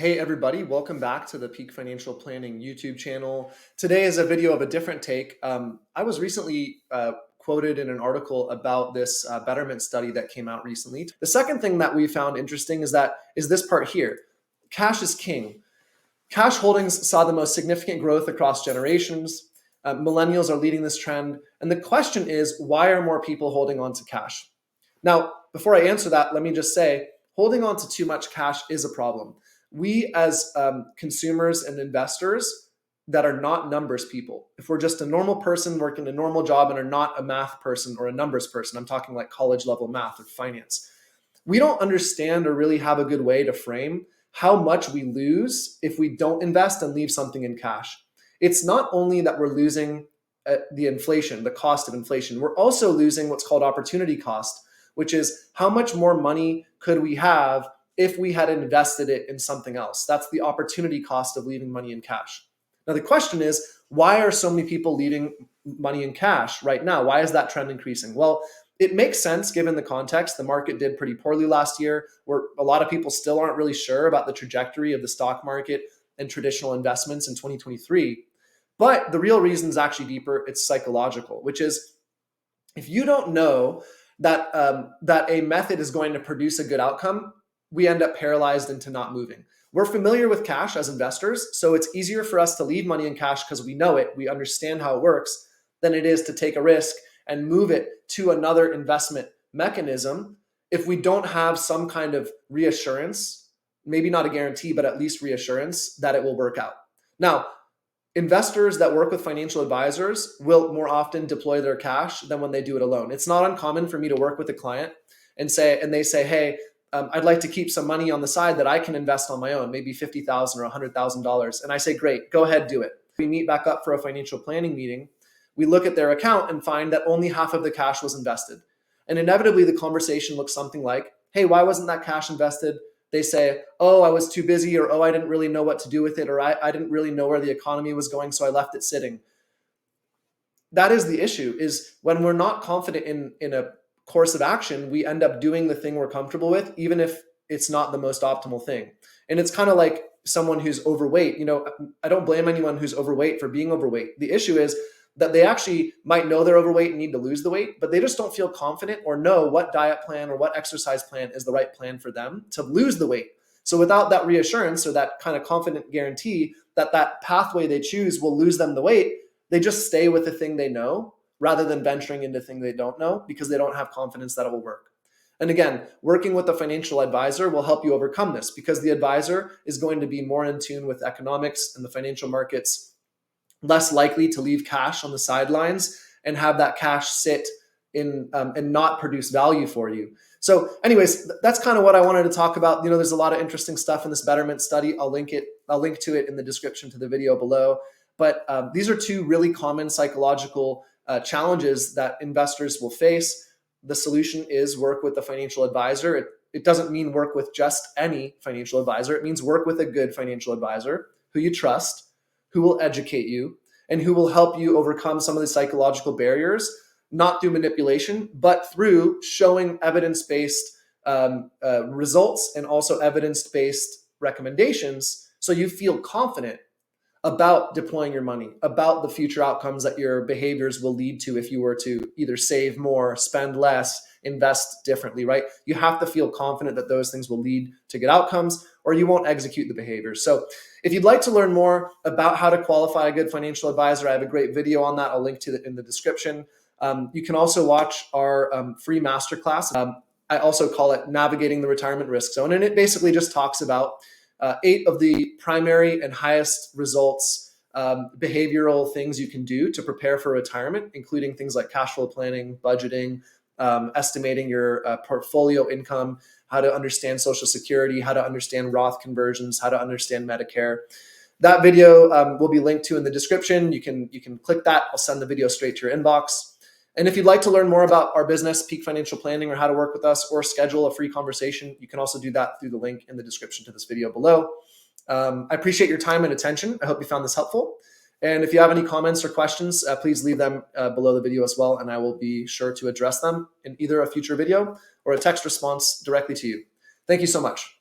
Hey everybody, welcome back to the Peak Financial Planning YouTube channel. Today is a video of a different take. I was recently quoted in an article about this betterment study that came out recently. The second thing that we found interesting is this part here. Cash is king. Cash holdings saw the most significant growth across generations. Millennials are leading this trend. And the question is, why are more people holding on to cash? Now, before I answer that, let me just say, holding on to too much cash is a problem. We as consumers and investors that are not numbers people, if we're just a normal person working a normal job and are not a math person or a numbers person, I'm talking like college level math or finance, we don't understand or really have a good way to frame how much we lose if we don't invest and leave something in cash. It's not only that we're losing the inflation, the cost of inflation, we're also losing what's called opportunity cost, which is how much more money could we have if we had invested it in something else. That's the opportunity cost of leaving money in cash. Now, the question is, why are so many people leaving money in cash right now? Why is that trend increasing? Well, it makes sense given the context. The market did pretty poorly last year, where a lot of people still aren't really sure about the trajectory of the stock market and traditional investments in 2023. But the real reason is actually deeper. It's psychological, which is if you don't know that a method is going to produce a good outcome, we end up paralyzed into not moving. We're familiar with cash as investors, so it's easier for us to leave money in cash because we know it, we understand how it works, than it is to take a risk and move it to another investment mechanism if we don't have some kind of reassurance, maybe not a guarantee, but at least reassurance that it will work out. Now, investors that work with financial advisors will more often deploy their cash than when they do it alone. It's not uncommon for me to work with a client and they say, hey, I'd like to keep some money on the side that I can invest on my own, maybe $50,000 or $100,000. And I say, great, go ahead, do it. We meet back up for a financial planning meeting. We look at their account and find that only half of the cash was invested. And inevitably the conversation looks something like, hey, why wasn't that cash invested? They say, oh, I was too busy, or oh, I didn't really know what to do with it, or I didn't really know where the economy was going, so I left it sitting. That is the issue, is when we're not confident in a course of action, we end up doing the thing we're comfortable with, even if it's not the most optimal thing. And it's kind of like someone who's overweight. I don't blame anyone who's overweight for being overweight. The issue is that they actually might know they're overweight and need to lose the weight, but they just don't feel confident or know what diet plan or what exercise plan is the right plan for them to lose the weight. So without that reassurance or that kind of confident guarantee that that pathway they choose will lose them the weight, they just stay with the thing they know rather than venturing into things they don't know because they don't have confidence that it will work. And again, working with a financial advisor will help you overcome this because the advisor is going to be more in tune with economics and the financial markets, less likely to leave cash on the sidelines and have that cash sit in and not produce value for you. So anyways, that's kind of what I wanted to talk about. There's a lot of interesting stuff in this betterment study. I'll link to it in the description to the video below. But these are two really common psychological challenges that investors will face. The solution is work with a financial advisor. It doesn't mean work with just any financial advisor. It means work with a good financial advisor who you trust, who will educate you, and who will help you overcome some of the psychological barriers, not through manipulation, but through showing evidence-based results and also evidence-based recommendations so you feel confident about deploying your money, about the future outcomes that your behaviors will lead to if you were to either save more, spend less, invest differently, right? You have to feel confident that those things will lead to good outcomes or you won't execute the behaviors. So if you'd like to learn more about how to qualify a good financial advisor, I have a great video on that. I'll link to it in the description. You can also watch our free masterclass. I also call it Navigating the Retirement Risk Zone. And it basically just talks about 8 of the primary and highest results behavioral things you can do to prepare for retirement, including things like cash flow planning, budgeting, estimating your portfolio income, how to understand Social Security, how to understand Roth conversions, how to understand Medicare. That video will be linked to in the description. You can click that. I'll send the video straight to your inbox. And if you'd like to learn more about our business, Peak Financial Planning, or how to work with us or schedule a free conversation, you can also do that through the link in the description to this video below. I appreciate your time and attention. I hope you found this helpful. And if you have any comments or questions, please leave them below the video as well, and I will be sure to address them in either a future video or a text response directly to you. Thank you so much.